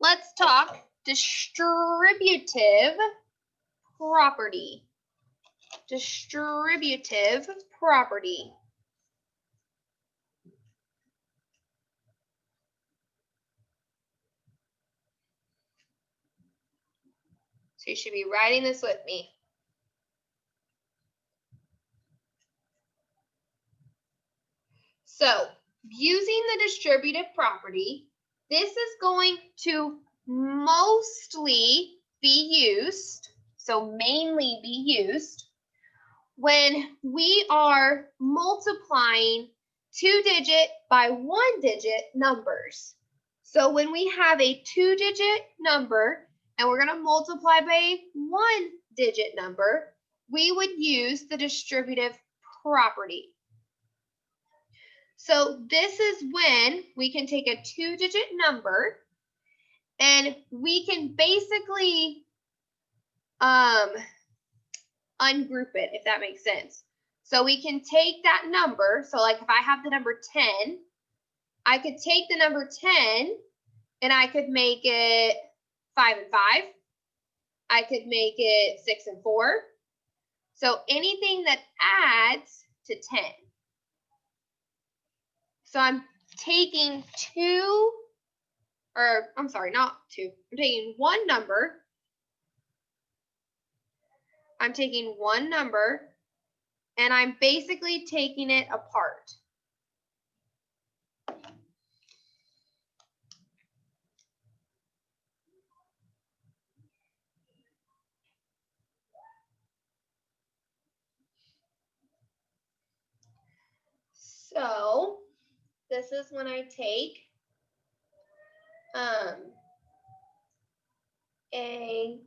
let's talk distributive property. Distributive property. So you should be writing this with me. So using the distributive property, this is going to mostly be used, so mainly be used, when we are multiplying 2-digit by 1-digit numbers. So when we have a 2-digit number and we're going to multiply by a 1-digit number, we would use the distributive property. So this is when we can take a 2-digit number and we can basically ungroup it, if that makes sense. So we can take that number, so like if I have the number 10, I could take the number 10 and I could make it 5 and 5. I could make it 6 and 4. So anything that adds to 10. So I'm taking I'm taking one number. I'm taking one number and I'm basically taking it apart. So this is when I take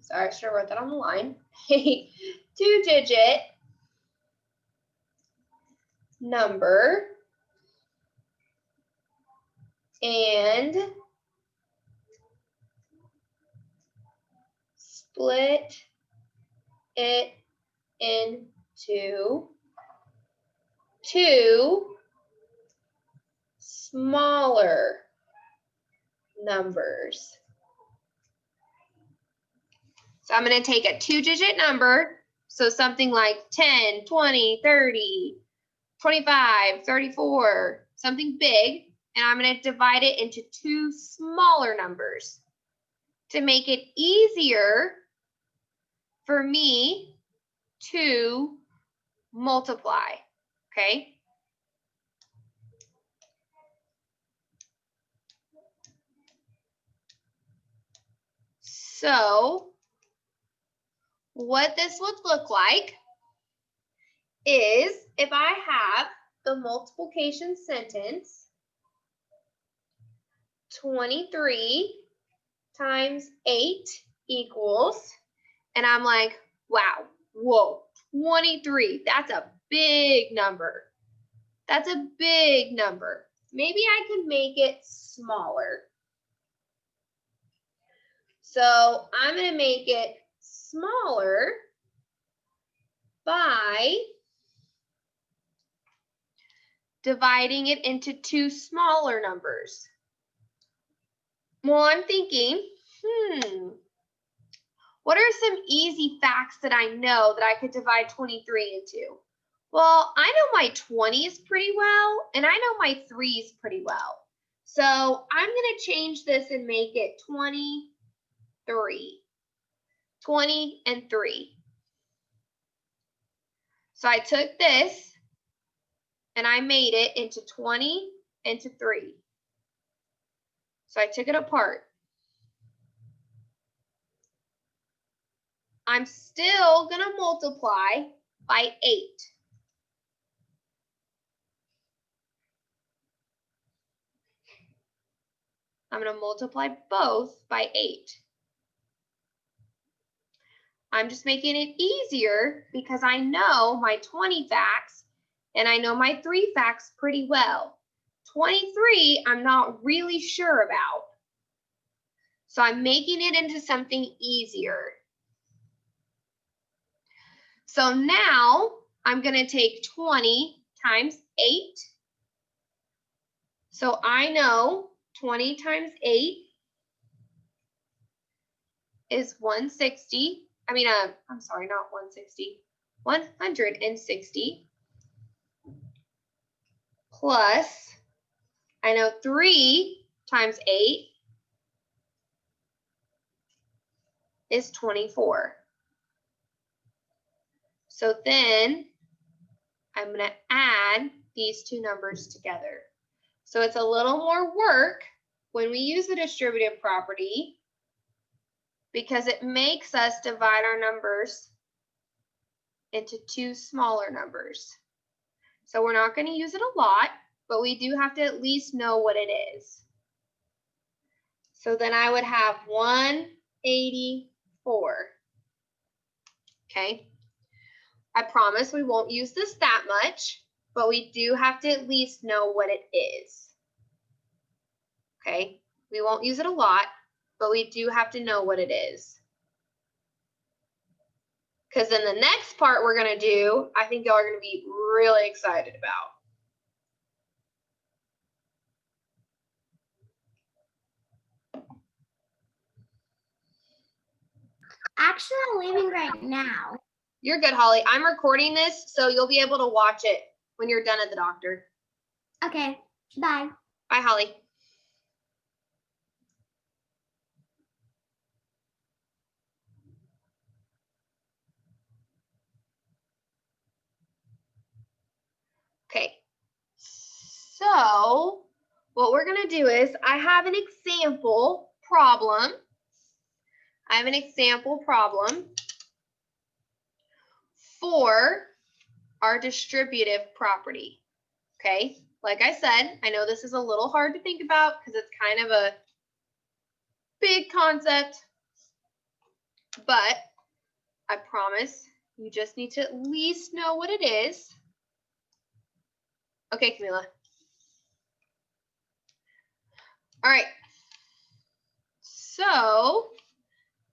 sorry, I should have wrote that on the line, a 2-digit number and split it into 2 smaller numbers. So I'm going to take a 2-digit number, so something like 10, 20, 30, 25, 34, something big, and I'm going to divide it into 2 smaller numbers to make it easier for me to multiply, okay? So what this would look like is if I have the multiplication sentence, 23 times 8 equals, and I'm like, wow, whoa, 23, that's a big number. That's a big number. Maybe I can make it smaller. So I'm going to make it smaller by dividing it into 2 smaller numbers. Well, I'm thinking, what are some easy facts that I know that I could divide 23 into? Well, I know my 20s pretty well, and I know my 3s pretty well. So I'm going to change this and make it 23. 20 and 3. So I took this and I made it into 20 into 3. So I took it apart. I'm still going to multiply by 8. I'm going to multiply both by 8. I'm just making it easier because I know my 20 facts and I know my 3 facts pretty well. 23, I'm not really sure about. So I'm making it into something easier. So now I'm going to take 20 times 8. So I know 20 times 8 is 160. I'm sorry, not 160. 160 plus, I know 3 times 8 is 24. So then I'm going to add these two numbers together. So it's a little more work when we use the distributive property because it makes us divide our numbers into two smaller numbers. So we're not going to use it a lot, but we do have to at least know what it is. So then I would have 184. Okay. I promise we won't use this that much, but we do have to at least know what it is. Okay. We won't use it a lot, but we do have to know what it is. Because then the next part we're going to do, I think y'all are going to be really excited about. Actually, I'm leaving right now. You're good, Holly. I'm recording this, so you'll be able to watch it when you're done at the doctor. Okay, bye. Bye, Holly. Okay, so what we're going to do is I have an example problem. For our distributive property. Okay, like I said, I know this is a little hard to think about because it's kind of a big concept, but I promise you just need to at least know what it is. Okay, Camila. All right. So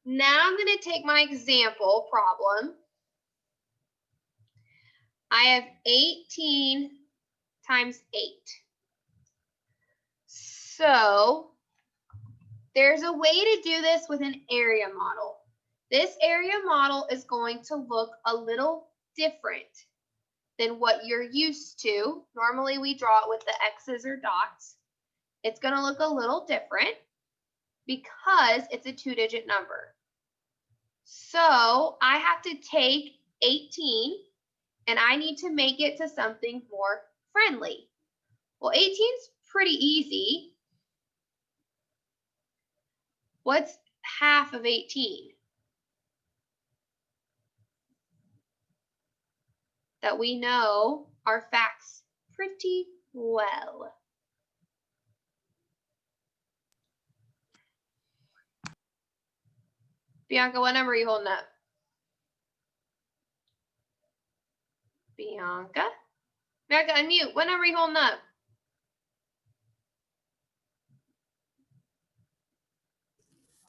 now I'm going to take my example problem. I have 18 times 8. So there's a way to do this with an area model. This area model is going to look a little different than what you're used to. Normally we draw it with the X's or dots. It's going to look a little different because it's a 2-digit number. So I have to take 18 and I need to make it to something more friendly. Well, 18 is pretty easy. What's half of 18? That we know our facts pretty well. Bianca, what number are you holding up? Bianca? Bianca, unmute. What number are you holding up?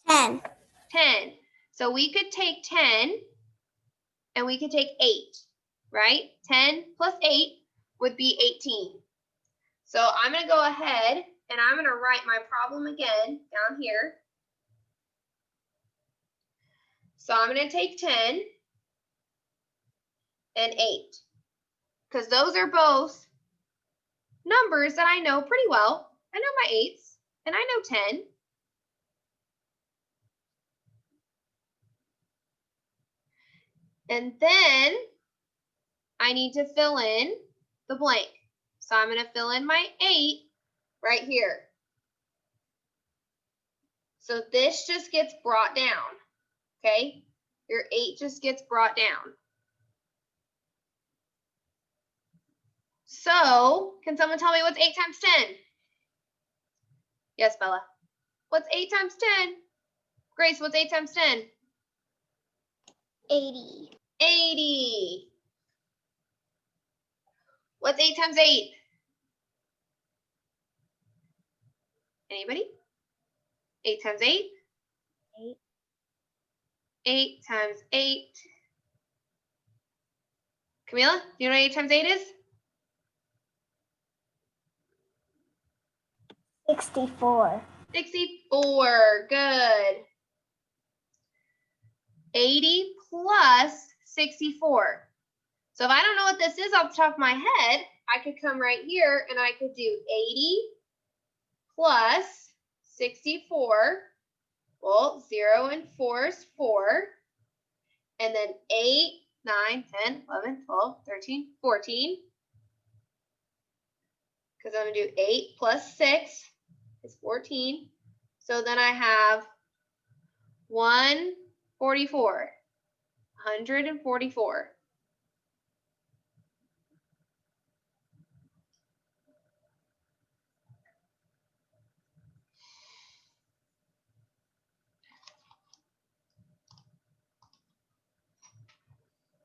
10. 10. So we could take 10 and we could take 8, right? 10 plus 8 would be 18. So I'm going to go ahead and I'm going to write my problem again down here. So I'm going to take 10 and 8 because those are both numbers that I know pretty well. I know my 8s and I know 10. And then I need to fill in the blank. So I'm going to fill in my 8 right here. So this just gets brought down, okay? Your 8 just gets brought down. So can someone tell me what's 8 times 10? Yes, Bella. What's 8 times 10? Grace, what's 8 times 10? 80. 80. What's 8 times 8? Anybody? 8 times 8? 8. 8 times 8. Camila, do you know what 8 times 8 is? 64. 64. Good. 80 plus 64. So if I don't know what this is off the top of my head, I could come right here and I could do 80 plus 64. Well, 0 and 4 is 4. And then 8, 9, 10, 11, 12, 13, 14. Because I'm going to do 8 plus 6 is 14. So then I have 144. 144.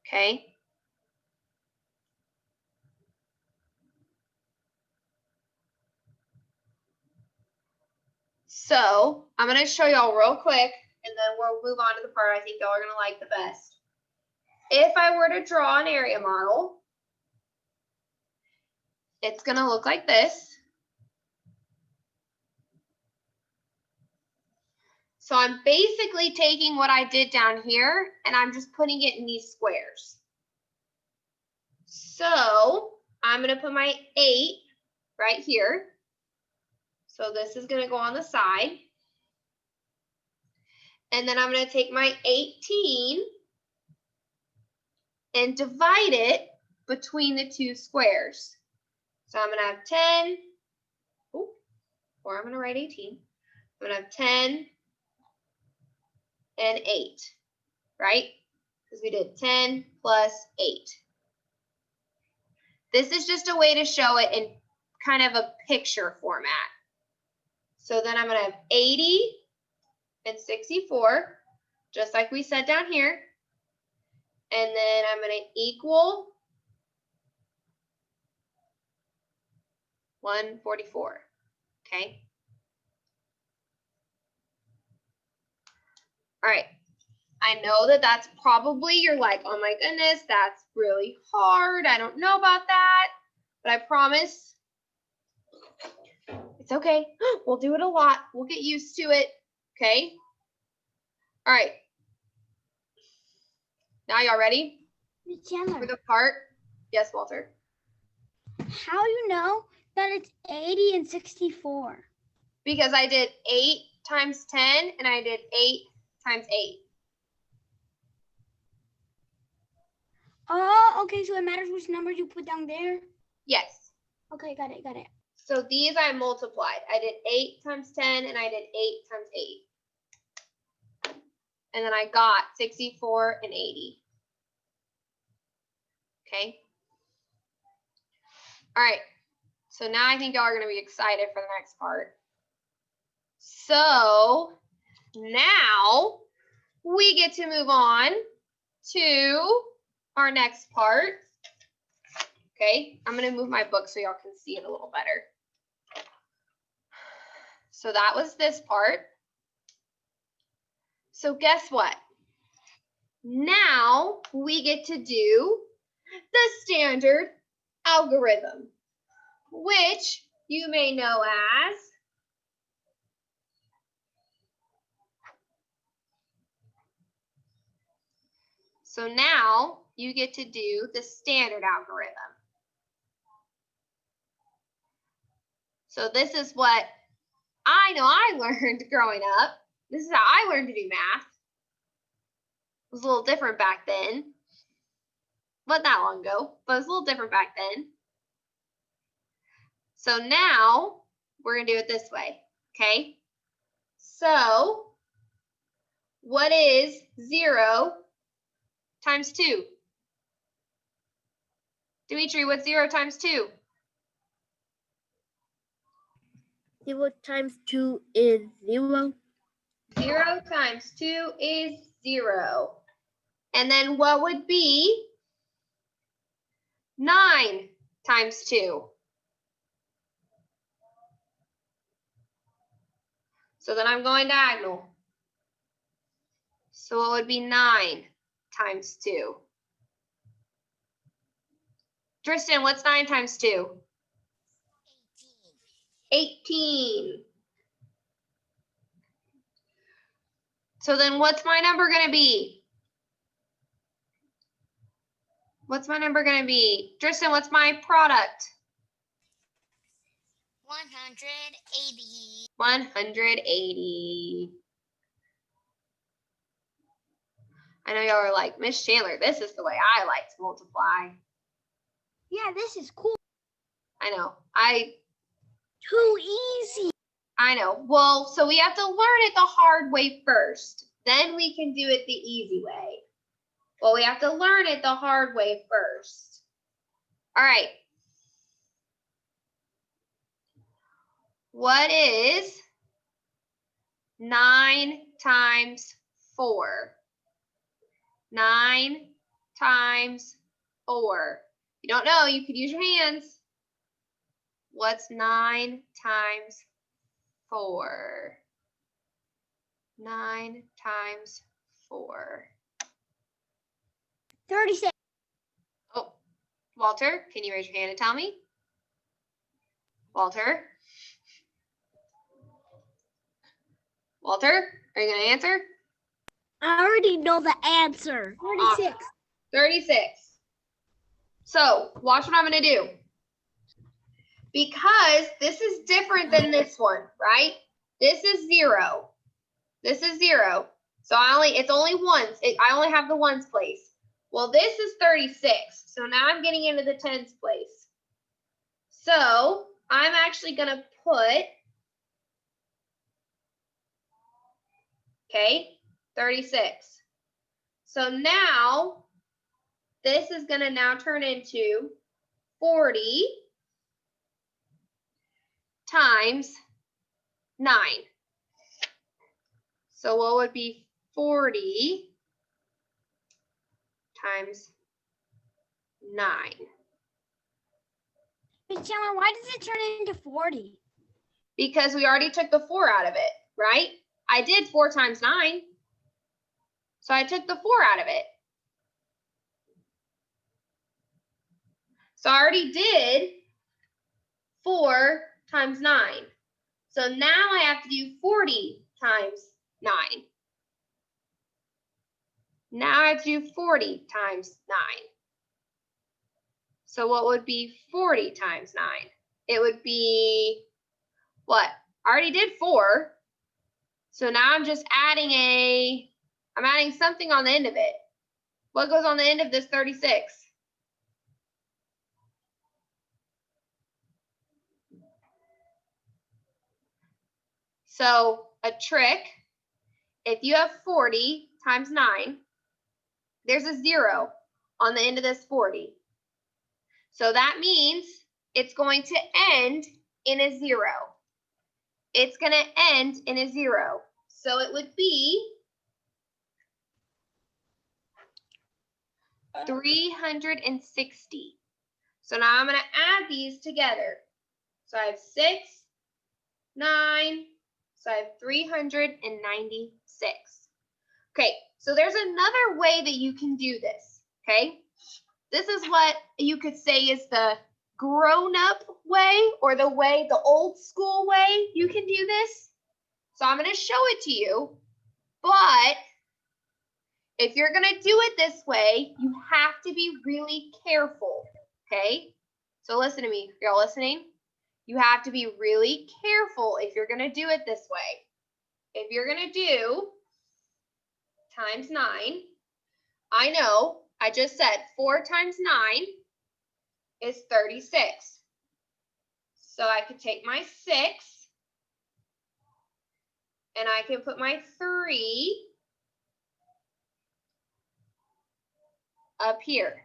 Okay. So I'm going to show y'all real quick, and then we'll move on to the part I think y'all are going to like the best. If I were to draw an area model, it's going to look like this. So I'm basically taking what I did down here, and I'm just putting it in these squares. So I'm going to put my 8 right here. So this is going to go on the side. And then I'm going to take my 18 and divide it between the two squares. So I'm going to have 10, or I'm going to write 18. I'm going to have 10 and 8, right? Because we did 10 plus 8. This is just a way to show it in kind of a picture format. So then I'm going to have 80 and 64, just like we said down here. And then I'm going to equal 144, okay? All right, I know that that's probably, you're like, oh my goodness, that's really hard. I don't know about that, but I promise it's okay. We'll do it a lot. We'll get used to it, okay? All right. Now y'all ready Chandler, for the part? Yes, Walter. how do you know that it's 80 and 64? Because I did 8 times 10 and I did 8 times 8. Oh, okay, so it matters which numbers you put down there? Yes. Okay, got it, got it. So these I multiplied. I did 8 times 10 and I did 8 times 8. And then I got 64 and 80. Okay. All right. So now I think y'all are going to be excited for the next part. So now we get to move on to our next part. Okay, I'm going to move my book so y'all can see it a little better. So that was this part. So guess what? Now we get to do the standard algorithm, which you may know as so now you get to do the standard algorithm. So this is what I know I learned growing up. This is how I learned to do math. It was a little different back then. Not that long ago, but it was a little different back then. So now we're going to do it this way, okay? So what is 0 times 2? Dimitri, what's 0 times 2? 0 times 2 is 0. 0 times 2 is 0. And then what would be 9 times 2? So then I'm going diagonal. So it would be 9 times 2. Tristan, what's 9 times 2? 18. So then what's my number going to be? What's my number going to be? Tristan, what's my product? 180. 180. I know y'all are like, Miss Chandler, this is the way I like to multiply. Yeah, this is cool. I know. Too easy. I know. Well, so we have to learn it the hard way first. Then we can do it the easy way. Well, we have to learn it the hard way first. All right. What is 9 times 4? 9 times 4. If you don't know, you could use your hands. What's 9 times 4? 9 times 4. 36. Oh, Walter, can you raise your hand and tell me? Walter? Walter, are you going to answer? I already know the answer. 36. 36. So watch what I'm going to do. Because this is different than this one, right? This is 0. This is 0. So it's only ones. I only have the ones place. Well, this is 36. So now I'm getting into the tens place. So I'm actually going to put, okay, 36. So now this is going to now turn into 40 times 9. So what would be 40 times 9? Miss Chandler, why does it turn into 40? Because we already took the 4 out of it, right? I did 4 times 9. So I took the 4 out of it. So I already did 4 times 9. So now I have to do 40 times 9. Now I have to do 40 times 9. So what would be 40 times 9? It would be what? I already did 4. So now I'm just adding I'm adding something on the end of it. What goes on the end of this 36? So a trick, if you have 40 times 9, there's a 0 on the end of this 40. So that means it's going to end in a 0. It's going to end in a 0. So it would be 360. So now I'm going to add these together. So I have 6, 9, so I have 396. Okay, so there's another way that you can do this, okay? This is what you could say is the grown-up way, or the old school way you can do this. So I'm going to show it to you, but if you're going to do it this way, you have to be really careful, okay? So listen to me. You're all listening? You have to be really careful if you're going to do it this way. If you're going to do times 9, I know, I just said 4 times 9 is 36. So I could take my 6 and I can put my 3 up here,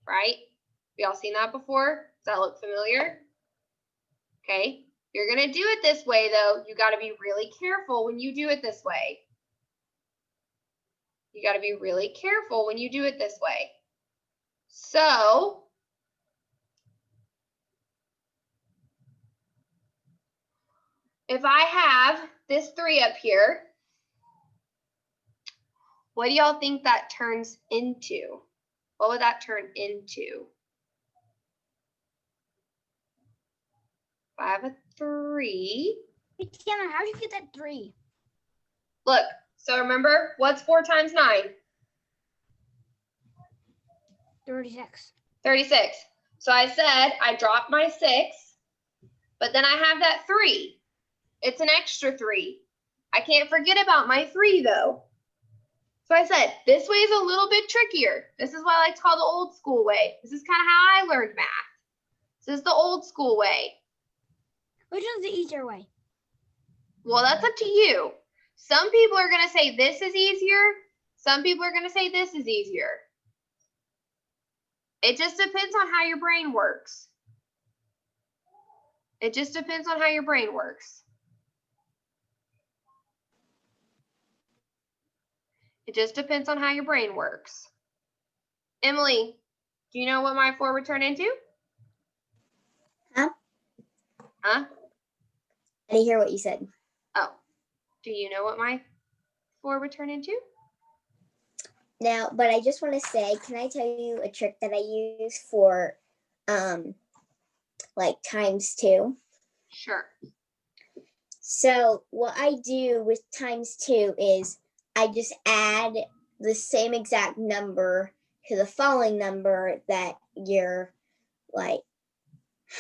right? Y'all seen that before? Does that look familiar? Okay, if you're going to do it this way, though, you got to be really careful when you do it this way. You got to be really careful when you do it this way. So if I have this 3 up here, what do y'all think that turns into? What would that turn into? If I have a 3. Miss Chandler, how did you get that 3? Look, so remember, what's 4 times 9? 36. 36. So I said I dropped my 6, but then I have that 3. It's an extra 3. I can't forget about my 3 though. So I said, this way is a little bit trickier. This is what I like to call the old school way. This is kind of how I learned math. This is the old school way. Which one's the easier way? Well, that's up to you. Some people are going to say this is easier. Some people are going to say this is easier. It just depends on how your brain works. It just depends on how your brain works. It just depends on how your brain works. Emily, do you know what my 4 would turn into? Huh? Huh? I didn't hear what you said. Oh, do you know what my 4 would turn into? Now, but I just want to say, can I tell you a trick that I use for like ×2? Sure. So what I do with ×2 is I just add the same exact number to the following number that you're like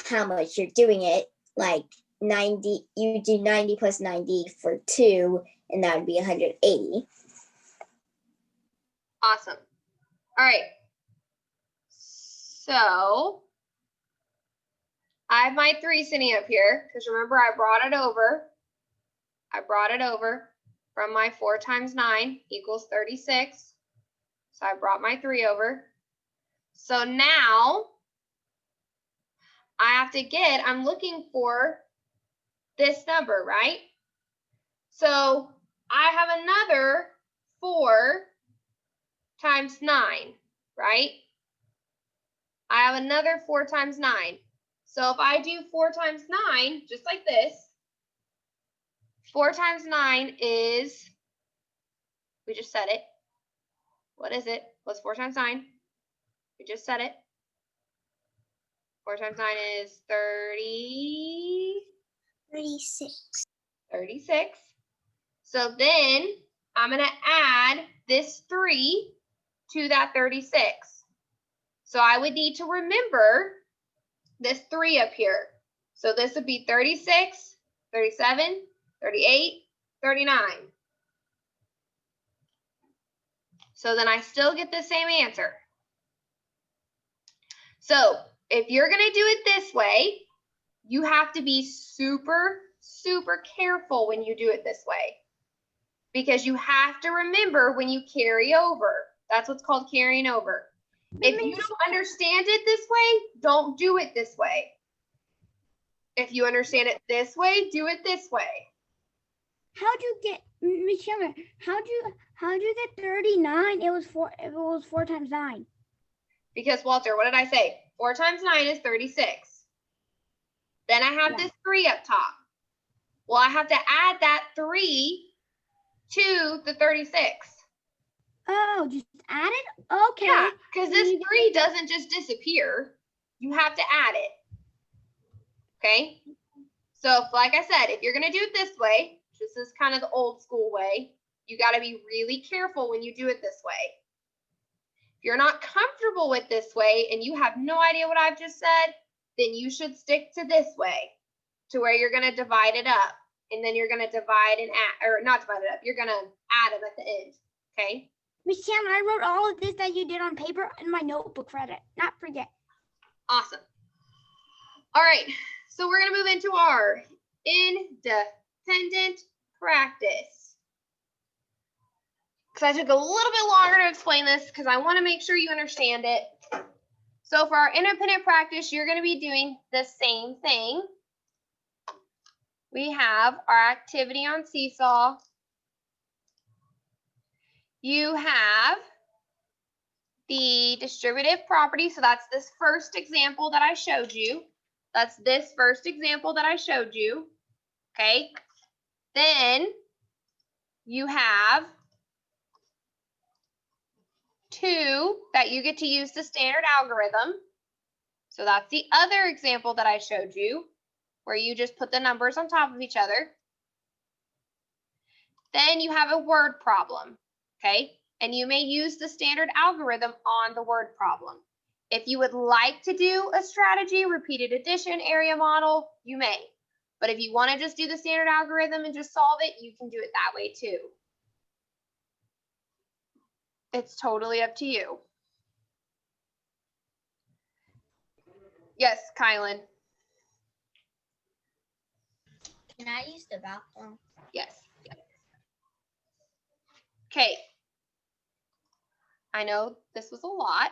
how much you're doing it. Like 90, you do 90 plus 90 for 2, and that would be 180. Awesome. All right. So I have my 3 sitting up here because remember I brought it over. I brought it over from my 4 times 9 equals 36. So I brought my 3 over. So now I have to get, I'm looking for this number, right? So I have another 4 times 9, right? I have another 4 times 9. So if I do 4 times 9, just like this, 4 times 9 is, we just said it. What is it? What's 4 times 9? We just said it. 4 times 9 is 30. 36. 36. So then I'm going to add this 3 to that 36. So I would need to remember this 3 up here. So this would be 36, 37, 38, 39. So then I still get the same answer. So if you're going to do it this way, you have to be super, super careful when you do it this way. Because you have to remember when you carry over. That's what's called carrying over. If you don't understand it this way, don't do it this way. If you understand it this way, do it this way. How'd you get, Miss Younger, how'd you get 39? It was 4 times 9. Because Walter, what did I say? 4 times 9 is 36. Then I have this 3 up top. Well, I have to add that 3 to the 36. Oh, just add it? Okay. Yeah, because this 3 doesn't just disappear. You have to add it. Okay? So, like I said, if you're going to do it this way, this is kind of the old school way, you got to be really careful when you do it this way. If you're not comfortable with this way and you have no idea what I've just said, then you should stick to this way, to where you're going to divide it up. And then you're going to divide and add, or not divide it up, you're going to add them at the end. Okay? Miss Sam, I wrote all of this that you did on paper in my notebook for it. Not forget. Awesome. All right, so we're going to move into our independent practice. Because I took a little bit longer to explain this because I want to make sure you understand it. So for our independent practice, you're going to be doing the same thing. We have our activity on Seesaw. You have the distributive property. So that's this first example that I showed you. That's this first example that I showed you. Okay. Then you have 2 that you get to use the standard algorithm. So that's the other example that I showed you, where you just put the numbers on top of each other. Then you have a word problem, okay? And you may use the standard algorithm on the word problem. If you would like to do a strategy, repeated addition, area model, you may. But if you want to just do the standard algorithm and just solve it, you can do it that way too. It's totally up to you. Yes, Kylan. Can I use the bathroom? Yes. Okay. I know this was a lot.